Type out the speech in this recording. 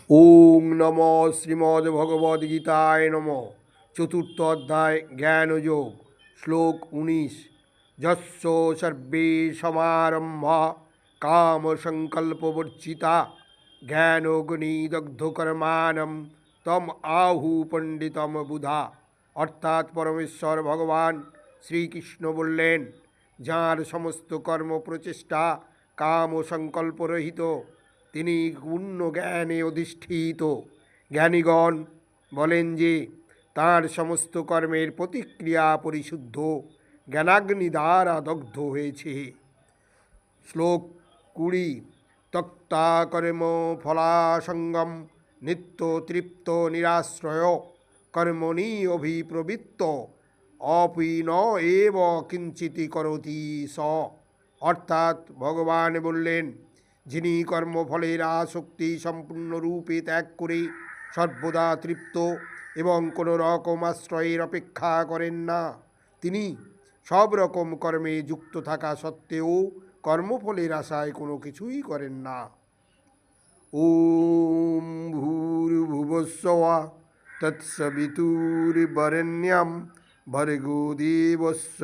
ওং নম শ্রীমদ্ভগবদ্গীতায় নম। চতুর্থ অধ্যায় জ্ঞানযোগ, শ্লোক 19। যস্য সর্বে সমারম্ভা কামসংকল্পবর্জিতা জ্ঞানগ্নিদগ্ধকর্মাণম তম আহু পণ্ডিতম বুধা। অর্থাৎ পরমেশ্বর ভগবান শ্রীকৃষ্ণ বললেন, যাঁর সমস্ত কর্ম প্রচেষ্টা কাম ও সংকল্পরহিত, তিনি পূর্ণ জ্ঞানে অধিষ্ঠিত। জ্ঞানীগণ বলেন যে তাঁর সমস্ত কর্মের প্রতিক্রিয়া পরিশুদ্ধ জ্ঞানাগ্নি দ্বারা দগ্ধ হয়েছে। শ্লোক 20। তক্তা কর্ম ফলাসঙ্গম নিত্য তৃপ্ত নিরাশ্রয় কর্মণি অভিপ্রবৃত্ত অপি ন এব কিঞ্চিতি করতি স। অর্থাৎ ভগবান বললেন, যিনি কর্মফলের আসক্তি সম্পূর্ণরূপে ত্যাগ করে সর্বদা তৃপ্ত এবং কোনো রকম আশ্রয়ের অপেক্ষা করেন না, তিনি সব রকম কর্মে যুক্ত থাকা সত্ত্বেও কর্মফলের আশায় কোনো কিছুই করেন না। ওম ভূর্ভুবস্সুঃ তৎসবিতুর্বরেণ্যং ভর্গো দেবস্য